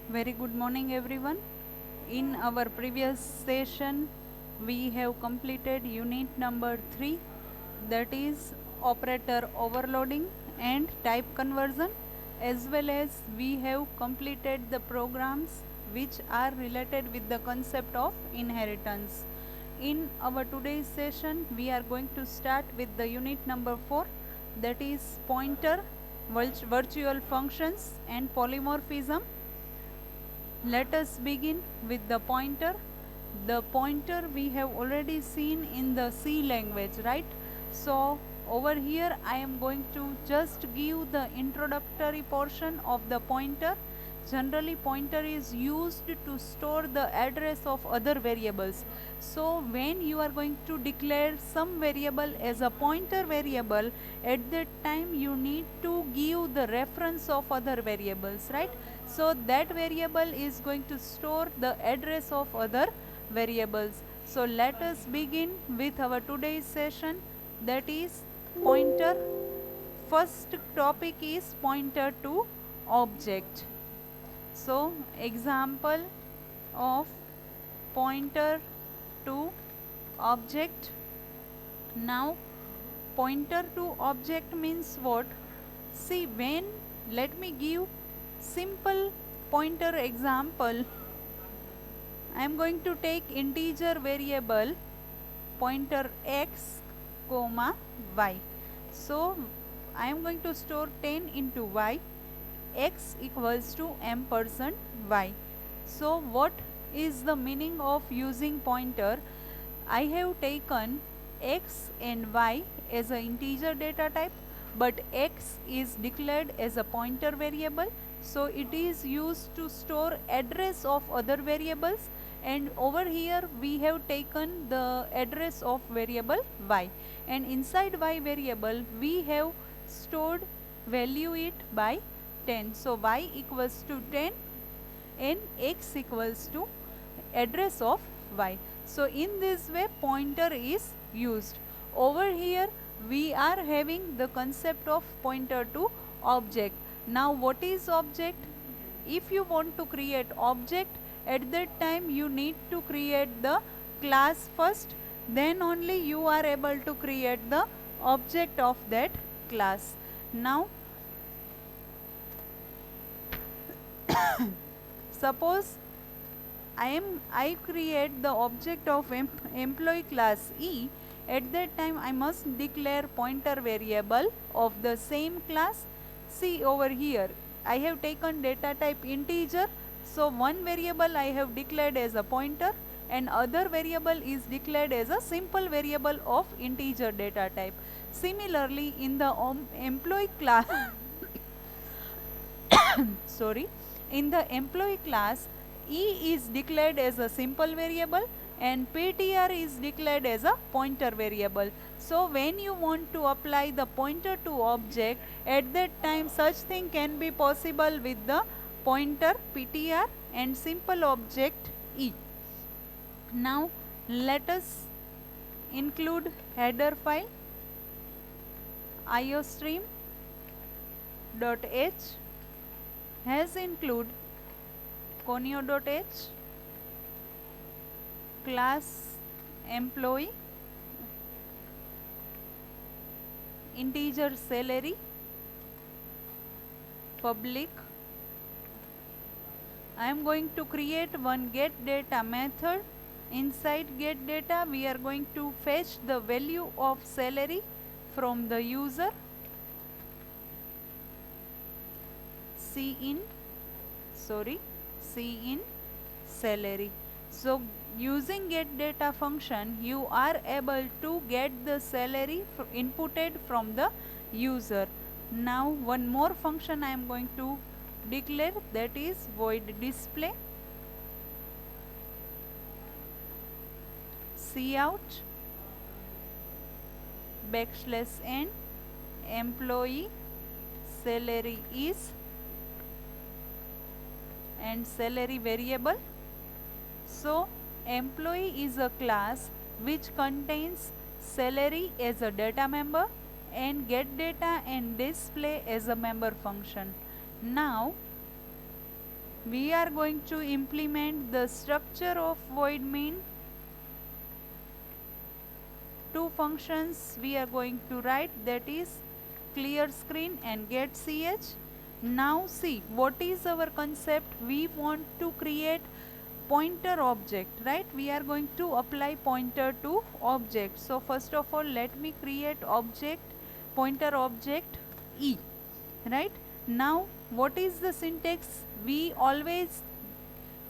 Very good morning, everyone. In our previous session, we have completed unit number 3, that is operator overloading and type conversion, as well as we have completed the programs which are related with the concept of inheritance. In our today's session, we are going to start with the unit number 4, that is pointer, virtual functions and polymorphism. Let us begin with the pointer. The pointer we have already seen in the C language, right? So over here I am going to just give the introductory portion of the pointer. Generally pointer is used to store the address of other variables. So when you are going to declare some variable as a pointer variable, at that time you need to give the reference of other variables, right? So that variable is going to store the address of other variables. So let us begin with our today's session, that is pointer. First topic is pointer to object. So example of pointer to object. Now pointer to object means what? See, when, let me give simple pointer example. I am going to take integer variable pointer x comma y. So I am going to store 10 into y, x equals to ampersand y. So what is the meaning of using pointer? I have taken x and y as an integer data type, but x is declared as a pointer variable, so it is used to store address of other variables, and over here we have taken the address of variable y, and inside y variable we have stored value it by 10. So y equals to 10 and x equals to address of y. So in this way pointer is used. Over here we are having the concept of pointer to object. Now what is object? If you want to create object, at that time you need to create the class first, then only you are able to create the object of that class. Now suppose I create the object of employee class E. At that time I must declare pointer variable of the same class. See over here, I have taken data type integer, so one variable I have declared as a pointer and other variable is declared as a simple variable of integer data type. Similarly in the employee class sorry, in the employee class, E is declared as a simple variable and PTR is declared as a pointer variable. So when you want to apply the pointer to object, at that time such thing can be possible with the pointer PTR and simple object E. Now let us include header file iostream.h has include conio.h class employee integer salary public. I am going to create one get data method. Inside get data we are going to fetch the value of salary from the user. cin salary. So using get data function you are able to get the salary inputted from the user. Now one more function I am going to declare, that is void display cout \n employee salary is and salary variable. So employee is a class which contains salary as a data member and get data and display as a member function. Now we are going to implement the structure of void main. Two functions we are going to write, that is clear screen and get ch. Now see, what is our concept? We want to create pointer object, right? We are going to apply pointer to object. So first of all, let me create object, pointer object e, right? Now what is the syntax? We always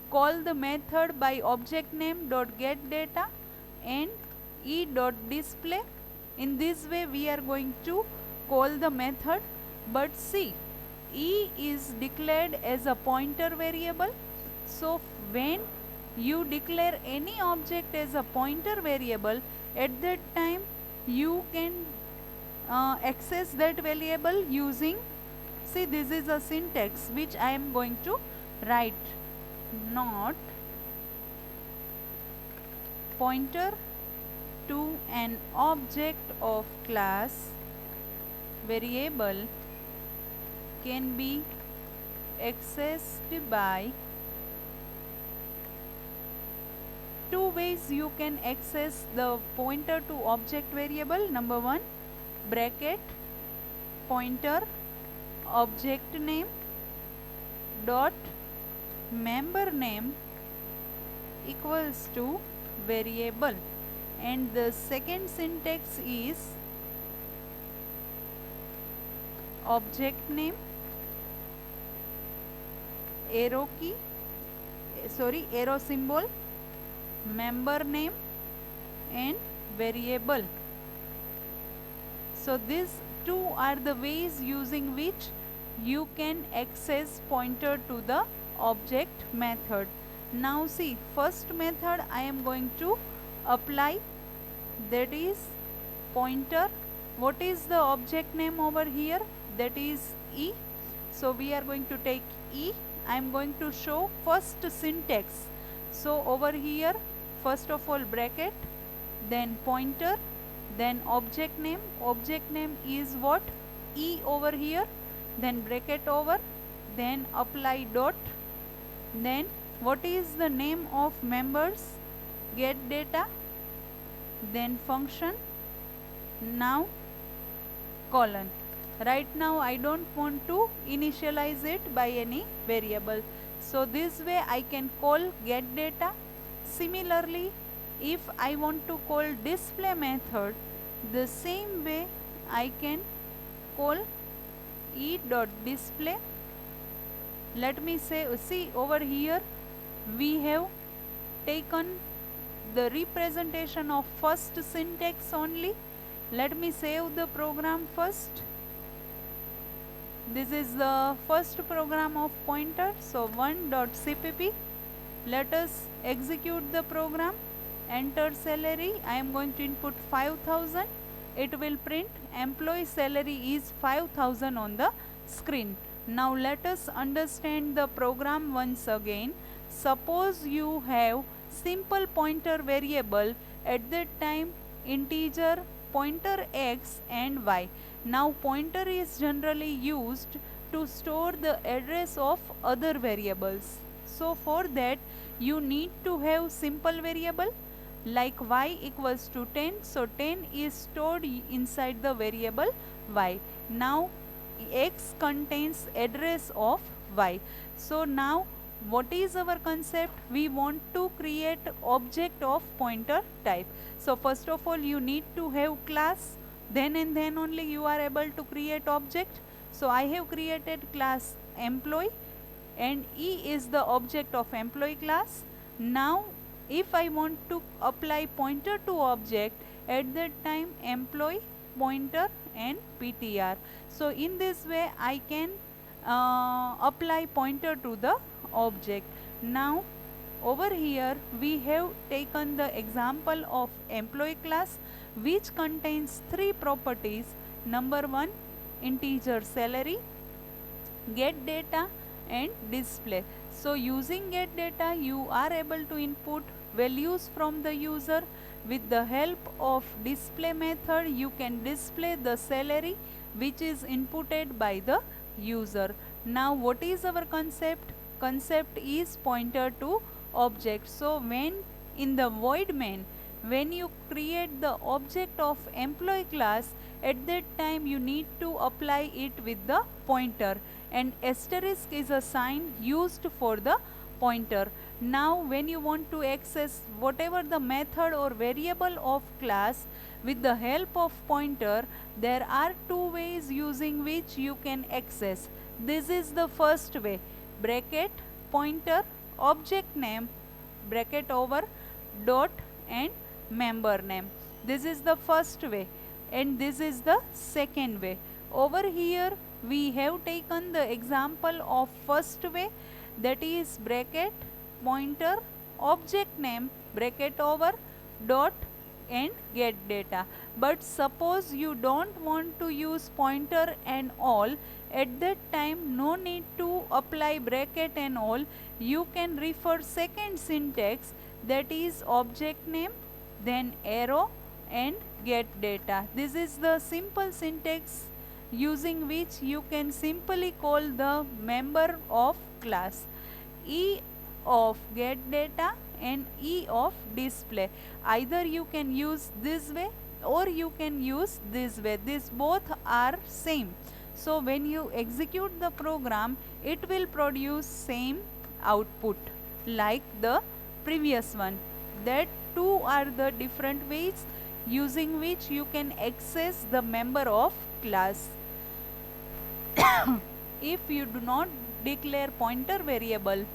call the method by object name dot get data and e dot display. In this way we are going to call the method, but see, e is declared as a pointer variable. So when you declare any object as a pointer variable, at that time you can access that variable using, see, this is a syntax which I am going to write, not pointer to an object of class variable can be accessed by two ways. You can access the pointer to object variable. Number one, bracket pointer object name dot member name equals to variable, and the second syntax is object name arrow key, arrow symbol, member name and variable. So these two are the ways using which you can access pointer to the object method. Now see, first method I am going to apply, that is pointer. What is the object name over here? That is e. So we are going to take e. I am going to show first syntax. So over here, first of all bracket, then pointer, then object name. Object name is what? E over here, then bracket over, then apply dot, then what is the name of members? Get data, then function, now colon. Right now I don't want to initialize it by any variable, so this way I can call get data. Similarly, if I want to call display method, the same way I can call e dot display. Let me say, see over here we have taken the representation of first syntax only. Let me save the program first. This is the first program of pointer. So 1.cpp. Let us execute the program. Enter salary. I am going to input 5,000. It will print employee salary is 5,000 on the screen. Now let us understand the program once again. Suppose you have simple pointer variable, at that time integer pointer x and y. Now pointer is generally used to store the address of other variables. So for that you need to have simple variable like y equals to 10. So 10 is stored inside the variable y. Now x contains address of y. So now what is our concept? We want to create object of pointer type. So first of all you need to have class, then and then only you are able to create object. So I have created class employee and e is the object of employee class. Now if I want to apply pointer to object, at that time employee pointer and ptr. So in this way I can apply pointer to the object. Now over here we have taken the example of employee class, which contains three properties. Number one, integer salary, get data and display. So using get data you are able to input values from the user. With the help of display method you can display the salary which is inputted by the user. Now what is our concept? concept is pointer to object. So when in the void main, when you create the object of employee class, at that time you need to apply it with the pointer, and asterisk is a sign used for the pointer. Now when you want to access whatever the method or variable of class with the help of pointer, there are two ways using which you can access. This is the first way, bracket pointer object name bracket over dot and member name. This is the first way, and this is the second way. Over here we have taken the example of first way, that is bracket pointer object name bracket over dot and get data. But suppose you don't want to use pointer and all, at that time no need to apply bracket and all. You can refer second syntax, that is object name then arrow and get data. This is the simple syntax using which you can simply call the member of class. E of get data and E of display. Either you can use this way or you can use this way. These both are same. So when you execute the program, it will produce same output like the previous one. That two are the different ways using which you can access the member of class. If you do not declare pointer variable,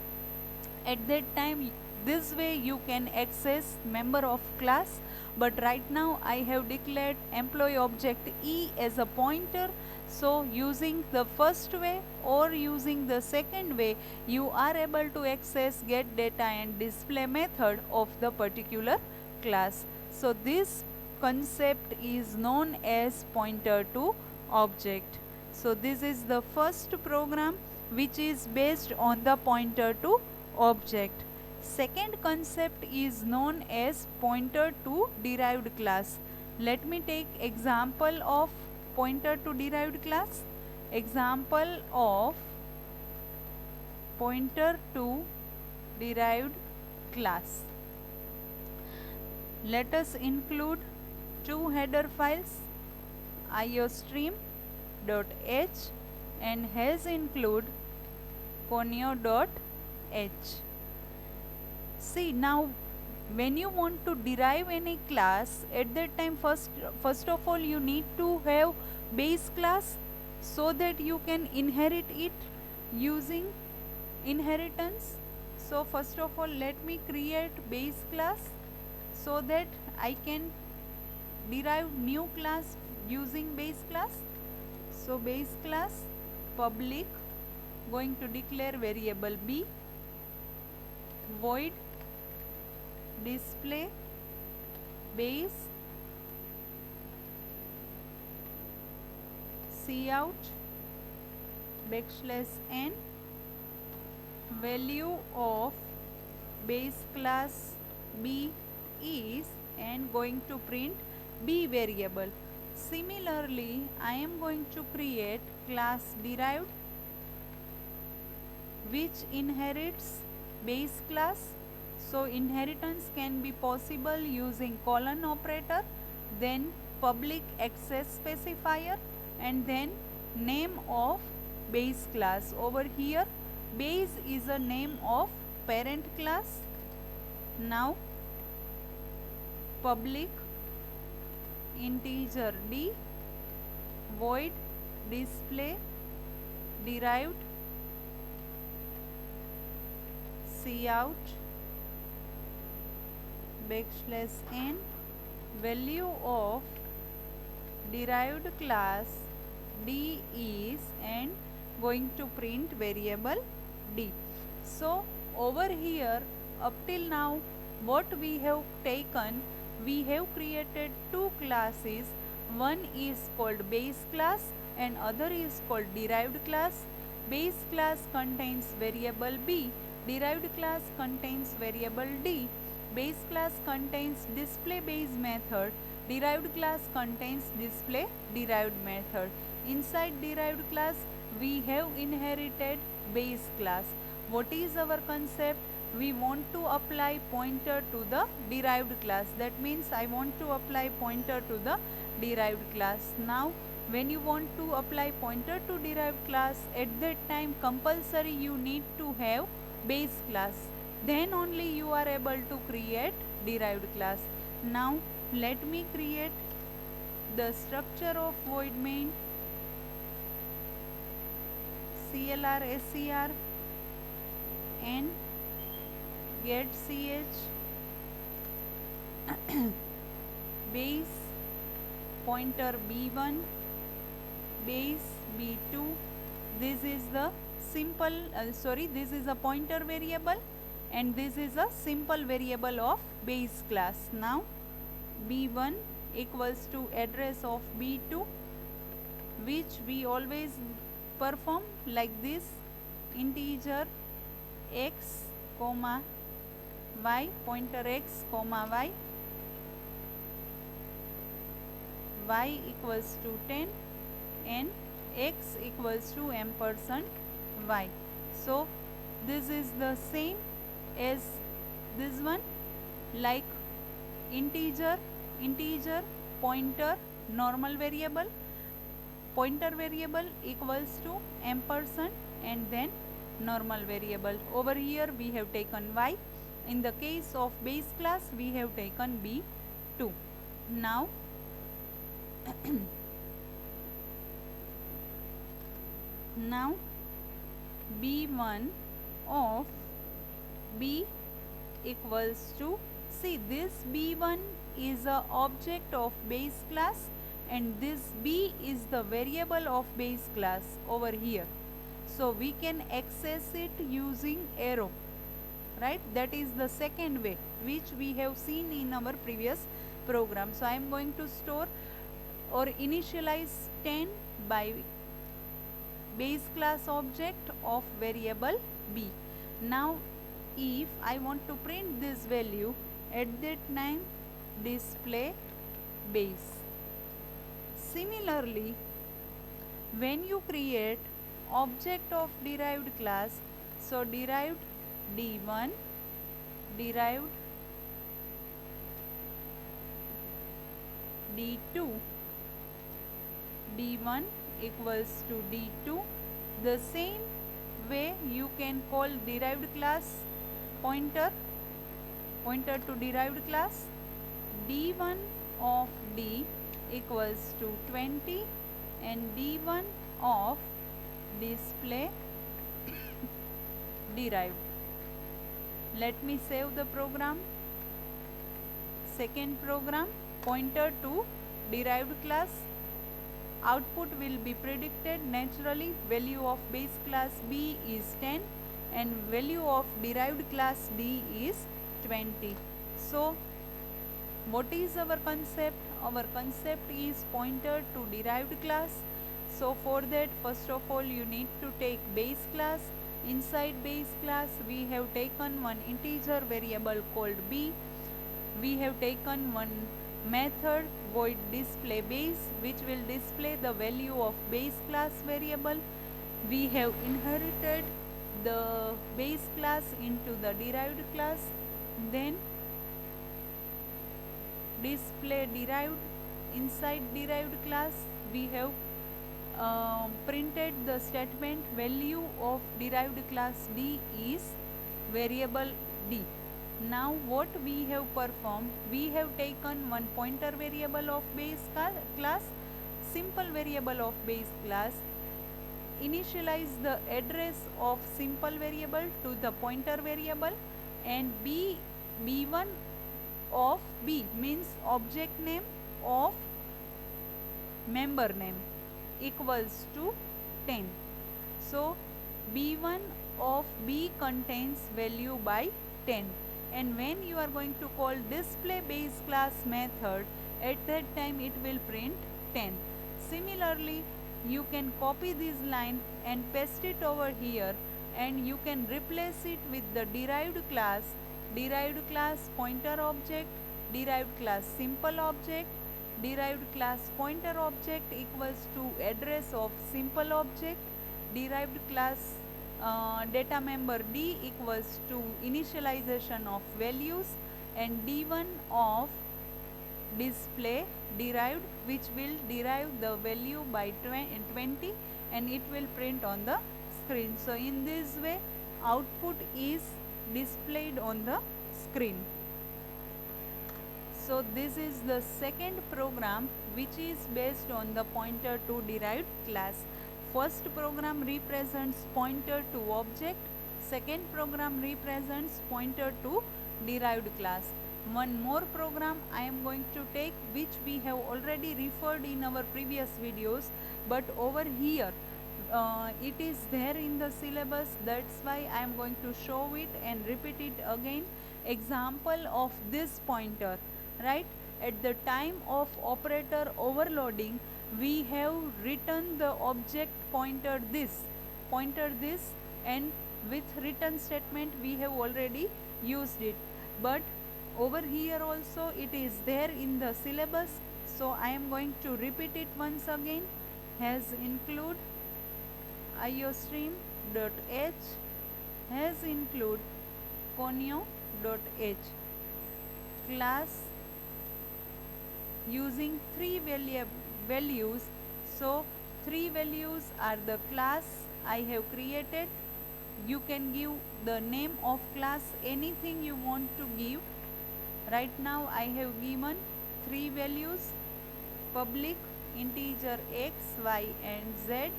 at that time this way you can access member of class. But right now I have declared employee object E as a pointer, so using the first way or using the second way, you are able to access get data and display method of the particular class. So this concept is known as pointer to object. So this is the first program which is based on the pointer to object. Second concept is known as pointer to derived class. Let me take example of pointer to derived class. Example of pointer to derived class. Let us include two header files, iostream.h and has include conio.h. See, now when you want to derive any class, at that time first of all you need to have base class so that you can inherit it using inheritance. So first of all let me create base class so that I can derive new class using base class. So base class public, going to declare variable b, void display base cout \n, value of base class b is, and going to print b variable. Similarly, I am going to create class derived which inherits base class. So inheritance can be possible using colon operator, then public access specifier, and then name of base class. Over here base is a name of parent class. Now public integer d, void display derived cout \n, value of derived class d is, and going to print variable d. So over here up till now what we have taken, we have created two classes. One is called base class and other is called derived class. Base class contains variable b, derived class contains variable d. Base class contains display base method, derived class contains display derived method. Inside derived class we have inherited base class. what is our concept? We want to apply pointer to the derived class. That means I want to apply pointer to the derived class. Now when you want to apply pointer to derived class, at that time compulsory you need to have base class. Then only you are able to create derived class. Now let me create the structure of void main CLR SCR and get ch base pointer b1 base b2. This is the simple this is a pointer variable and this is a simple variable of base class. Now b1 equals to address of b2, which we always perform like this: integer x comma y, pointer x comma y equals to 10 and x equals to ampersand y. So this is the same as this one, like integer pointer normal variable, pointer variable equals to ampersand and then normal variable. Over here we have taken y. In the case of base class we have taken b2. Now now b1 of b equals to, see, this b1 is a object of base class and this b is the variable of base class over here. So we can access it using arrow, right? That is the second way which we have seen in our previous program. So I am going to store or initialize 10 by base class object of variable b. Now if I want to print this value, at that time display base. Similarly, when you create object of derived class, so derived d1, derived d2, d1 equals to d2. The same way you can call derived class pointer to derived class. d1 of d equals to 20 and d1 of display derived. Let me save the program. Second program, pointer to derived class. Output will be predicted naturally. Value of base class b is 10 and value of derived class d is 20. So what is our concept? Our concept is pointer to derived class. So for that, first of all you need to take base class. Inside base class we have taken one integer variable called b. We have taken one method void display base, which will display the value of base class variable. We have inherited the base class into the derived class, then display derived. Inside derived class we have printed the statement value of derived class d is variable d. Now what we have performed, we have taken one pointer variable of base class, simple variable of base class, initialize the address of simple variable to the pointer variable, and b1 of b means object name of member name equals to 10. So b1 of b contains value by 10, and when you are going to call display base class method, at that time it will print 10. Similarly, you can copy this line and paste it over here, and you can replace it with the derived class pointer object, derived class simple object, derived class pointer object equals to address of simple object, derived class data member D equals to initialization of values, and D1 of display derived, which will derive the value by 20 and it will print on the screen. So in this way output is displayed on the screen. So this is the second program which is based on the pointer to derived class. First program represents pointer to object, second program represents pointer to derived class. One more program I am going to take, which we have already referred in our previous videos, but over here it is there in the syllabus, that's why I am going to show it and repeat it again. Example of this pointer, right? At the time of operator overloading, we have written the object pointer this, and with return statement we have already used it, but over here also it is there in the syllabus, so I am going to repeat it once again. Has include iostream.h, has include conio.h, class using three values. So three values are the class I have created. You can give the name of class anything you want to give. Right now I have given three values: public, integer x, y and z,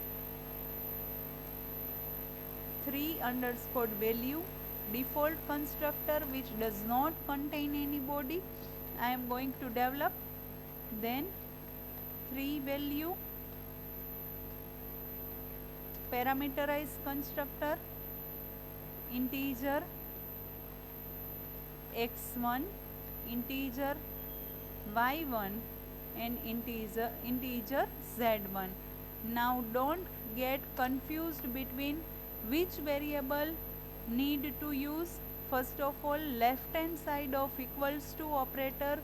3 underscore value, default constructor which does not contain any body I am going to develop, then 3 value parameterized constructor, integer x1, integer y1 and integer z1. Now don't get confused between which variable need to use. First of all, left hand side of equals to operator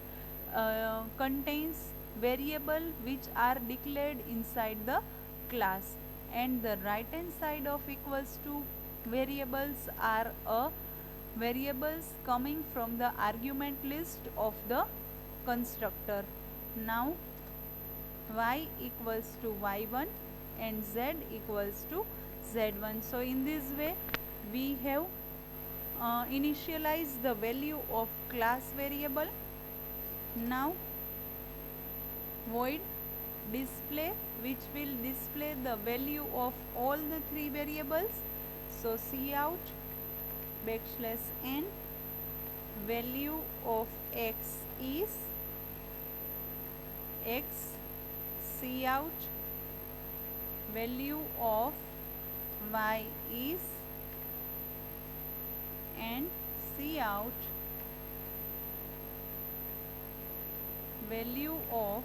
contains variable which are declared inside the class, and the right hand side of equals to variables are variables coming from the argument list of the constructor. Now y equals to y1 and z equals to z1. So in this way we have initialized the value of class variable. Now void display, which will display the value of all the three variables. So cout \n value of x is x, cout value of y is, and cout value of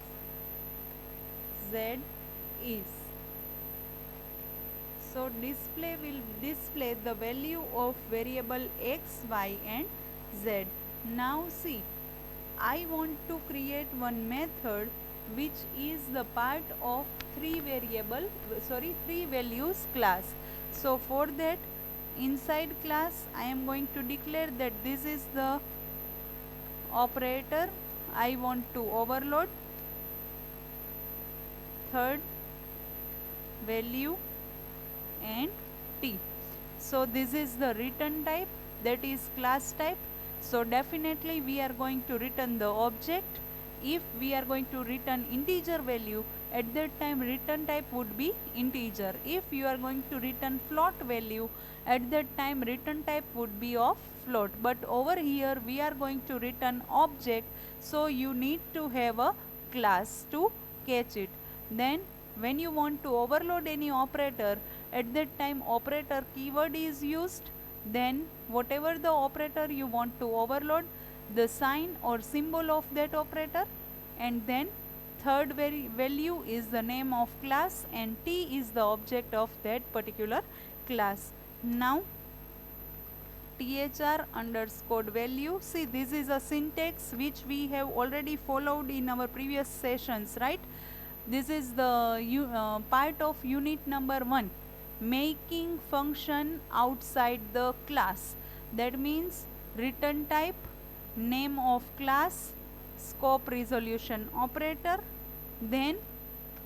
z is. So display will display the value of variable x, y and z. Now see, I want to create one method which is the part of three values class. So for that, inside class I am going to declare that this is the operator I want to overload. Third value and t. So this is the return type, that is class type. So definitely we are going to return the object. If we are going to return integer value, at that time return type would be integer. If you are going to return float value, at that time return type would be of float. But over here we are going to return object, so you need to have a class to catch it. Then when you want to overload any operator, at that time operator keyword is used. Then whatever the operator you want to overload, the sign or symbol of that operator, and then third value is the name of class, and t is the object of that particular class. Now thr underscore value, see this is a syntax which we have already followed in our previous sessions, right? This is the part of unit number 1. making function outside the class. That means return type, name of class, scope resolution operator, then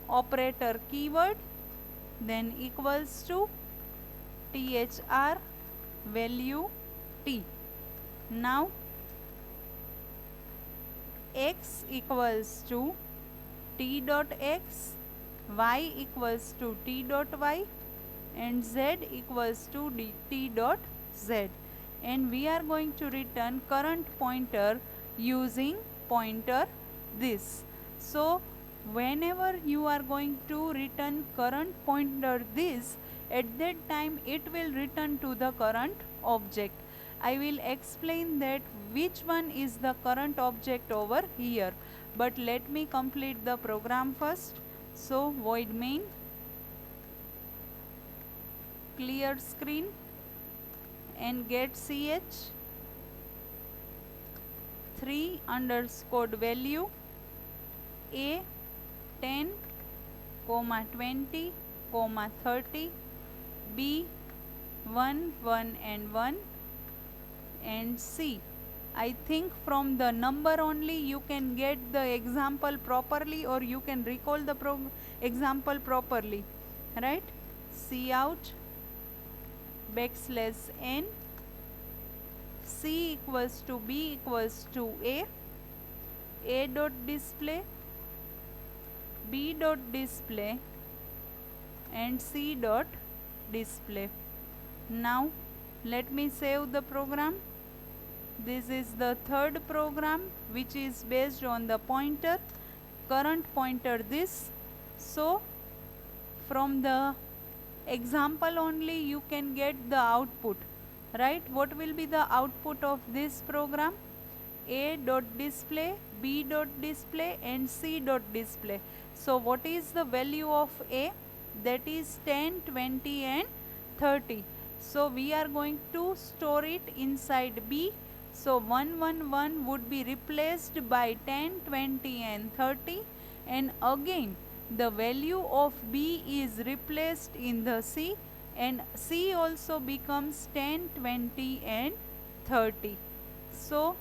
operator keyword, then equals to thr value t. Now x equals to t dot x, y equals to t dot y, and z equals to t dot z, and we are going to return current pointer using pointer this. So whenever you are going to return current pointer this, at that time it will return to the current object. I will explain that which one is the current object over here, but let me complete the program first. So void main, clear screen, and get ch 3 underscore value a 10, 20, 30, b 1, 1 and 1, and c. I think from the number only you can get the example properly, or you can recall the example properly, right? Cout backslash n, c equals to b equals to a dot display, b dot display, and c dot display. Now let me save the program. This is the third program which is based on the pointer, current pointer this. So from the example only you can get the output, right? What will be the output of this program? A dot display, b dot display, and c dot display. So what is the value of a? That is 10, 20 and 30. So we are going to store it inside b. So 111 would be replaced by 10, 20 and 30, and again the value of b is replaced in the c, and c also becomes 10, 20 and 30. So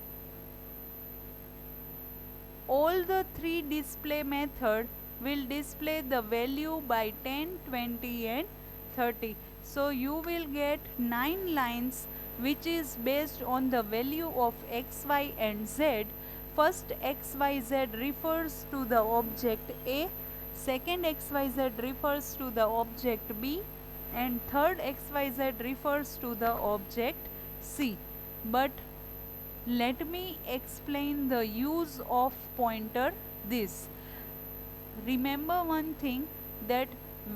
all the three display method will display the value by 10, 20 and 30. So you will get 9 lines which is based on the value of x, y and z. First x, y, z refers to the object A, second x, y, z refers to the object B, and third x, y, z refers to the object C. But let me explain the use of pointer this. Remember one thing, that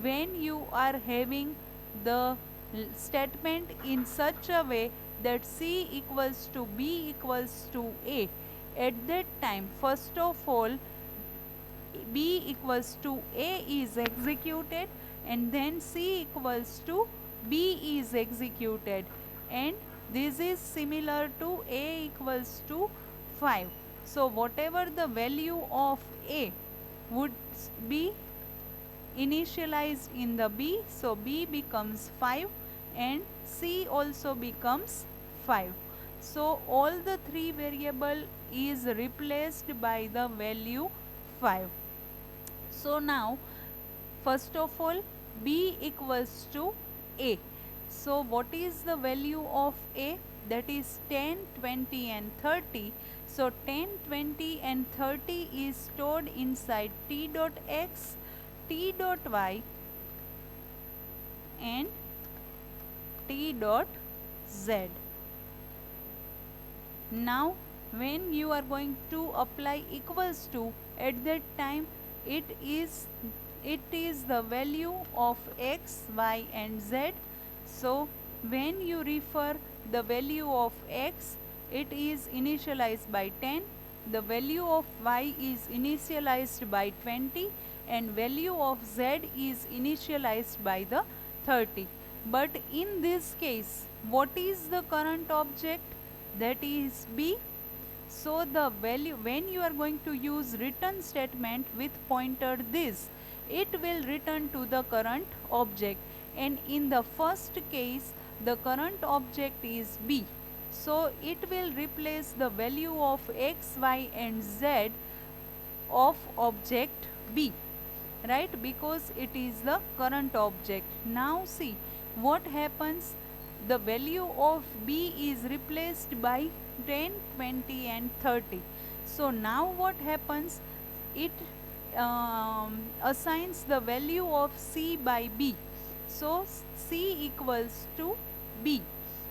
when you are having the statement in such a way that c equals to b equals to a, at that time first of all b equals to a is executed, and then c equals to b is executed, and this is similar to a equals to 5. So whatever the value of a would be initialized in the b, so b becomes 5 and c also becomes 5. So all the three variable is replaced by the value 5. So now first of all b equals to a. So what is the value of a? That is 10, 20 and 30. So 10, 20 and 30 is stored inside t dot x, t dot y and t dot z. Now when you are going to apply equals to, at that time it is the value of x, y and z. So when you refer the value of x, it is initialized by 10, the value of y is initialized by 20, and value of z is initialized by the 30. But in this case, what is the current object? That is b. So the value, when you are going to use return statement with pointer this, it will return to the current object. and in the first case the current object is B. So it will replace the value of x, y and z of object B, right, because it is the current object. Now see what happens. The value of B is replaced by 10, 20 and 30. So now what happens, it assigns the value of C by B. So C equals to B.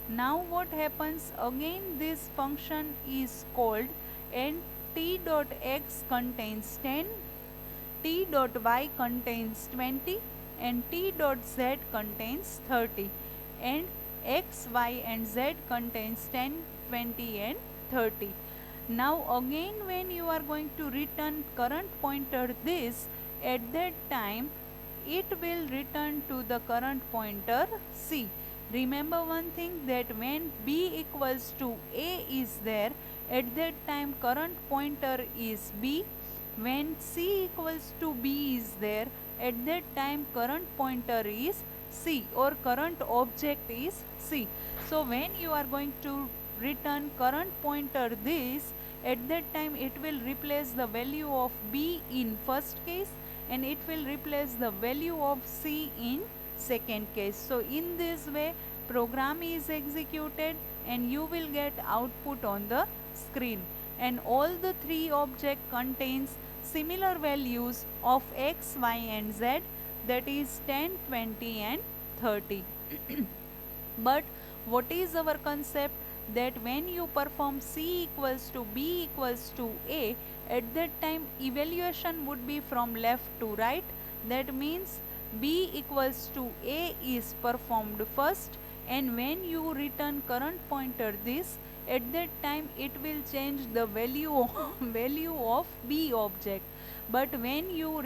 Now what happens, again this function is called and t dot x contains 10, t dot y contains 20 and t dot z contains 30 and x, y and z contains 10, 20 and 30. Now again when you are going to return current pointer this, at that time it will return to the current pointer C. Remember one thing, that when B equals to A is there, at that time current pointer is B. When C equals to B is there, at that time current pointer is C or current object is C. So when you are going to return current pointer this, at that time it will replace the value of B in first case and it will replace the value of C in second case. So in this way program is executed and you will get output on the screen, and all the three object contains similar values of x, y and z, that is 10, 20 and 30. But what is our concept, that when you perform C equals to B equals to A, at that time evaluation would be from left to right. That means B equals to A is performed first, and when you return current pointer this, at that time it will change the value value of B object. But when you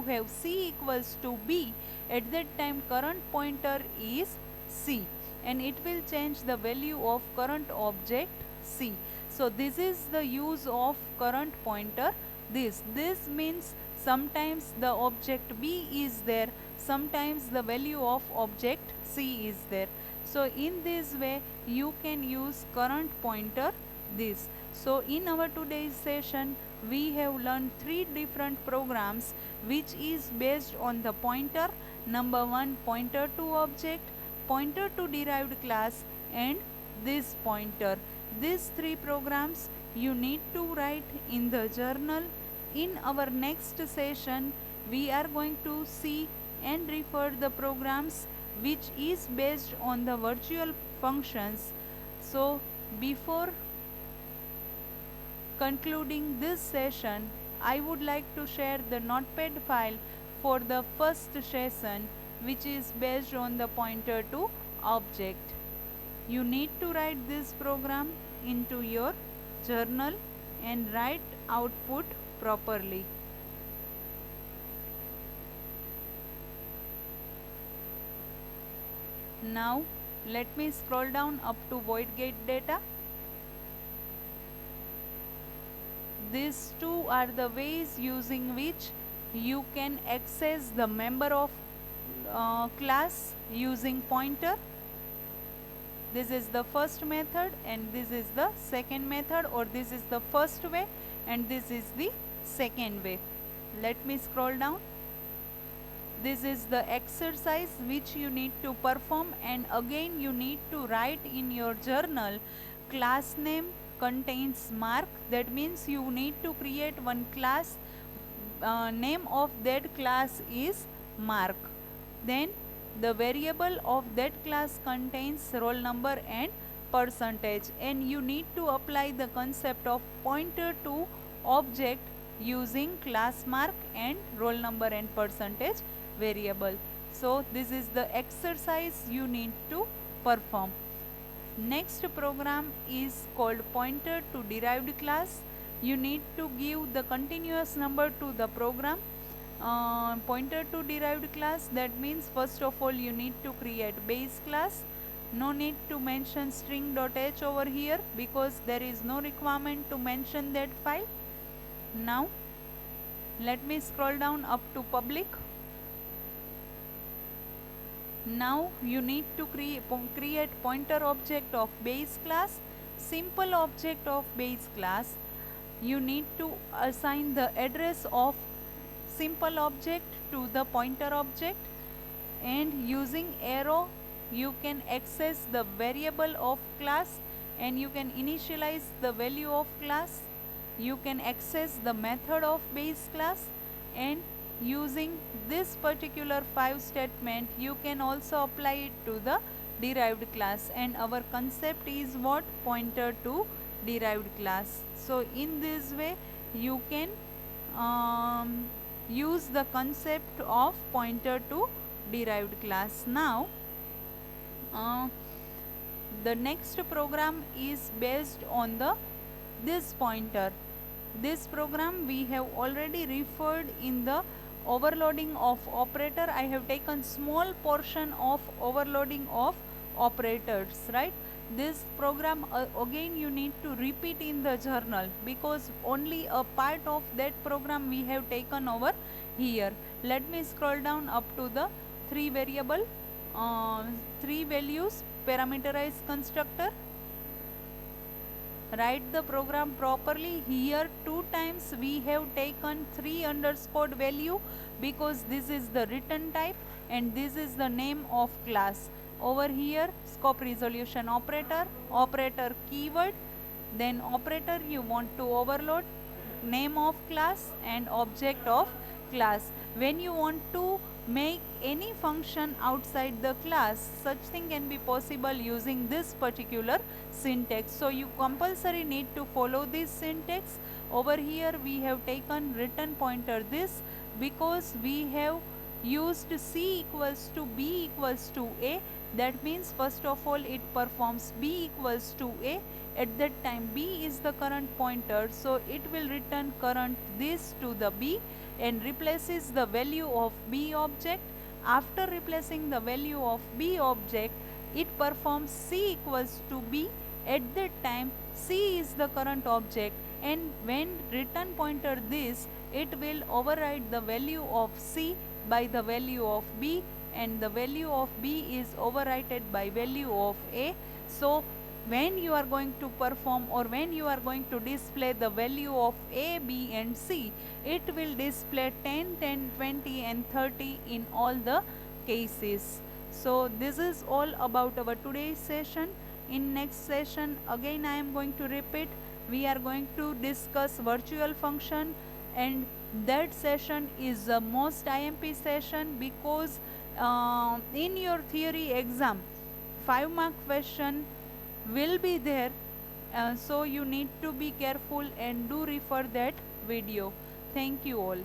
have C equals to B, at that time current pointer is C and it will change the value of current object C. So this is the use of current pointer this. This means sometimes the object B is there, sometimes the value of object C is there. So in this way you can use current pointer this. So in our today's session we have learned three different programs which is based on the pointer. Number one, pointer to object, pointer to derived class and this pointer. These three programs you need to write in the journal. In our next session we are going to see and refer the programs which is based on the virtual functions. So before concluding this session, I would like to share the notepad file for the first session which is based on the pointer to object. You need to write this program into your journal and write output properly. Now let me scroll down up to void get data. These two are the ways using which you can access the member of class using pointer. This is the first method and this is the second method, or this is the first way and this is the second way. Let me scroll down. This is the exercise which you need to perform, and again you need to write in your journal class name contains mark. That means you need to create one class. Name of that class is mark. Then the variable of that class contains roll number and percentage, and you need to apply the concept of pointer to object using class mark and roll number and percentage variable. So this is the exercise you need to perform. Next program is called pointer to derived class. You need to give the continuous number to the program. Pointer to derived class, that means first of all you need to create base class. No need to mention string.h over here because there is no requirement to mention that file. Now let me scroll down up to public. Now you need to create pointer object of base class, simple object of base class. You need to assign the address of simple object to the pointer object, and using arrow you can access the variable of class, and you can initialize the value of class. You can access the method of base class, and using this particular 5 statement you can also apply it to the derived class, and our concept is what? Pointer to derived class. So in this way you can use the concept of pointer to derived class. Now uh, the next program is based on this pointer. This program we have already referred in the overloading of operator. I have taken small portion of overloading of operators, right? This program again you need to repeat in the journal, because only a part of that program we have taken over here. Let me scroll down up to the 3 variable, 3 values parameterized constructor. Write the program properly. Here 2 times we have taken 3 underscore value, because this is the return type and this is the name of class. Over here scope resolution operator, operator keyword, then operator you want to overload, name of class and object of class. When you want to make any function outside the class, such thing can be possible using this particular syntax. So you compulsory need to follow this syntax. Over here we have taken return pointer this, because we have used c equals to b equals to a. That means first of all it performs b equals to a. At that time b is the current pointer, so it will return current this to the b and replaces the value of b object. After replacing the value of b object, it performs c equals to b. At that time c is the current object, and when return pointer this, it will override the value of c by the value of b, and the value of b is overwritten by value of a. So when you are going to perform, or when you are going to display the value of a, b and c, it will display 10, 10, 20 and 30 in all the cases. So this is all about our today's session. In next session again I am going to repeat, we are going to discuss virtual function, and that session is the most IMP session, because in your theory exam 5-mark question will be there, so you need to be careful and do refer that video. Thank you all.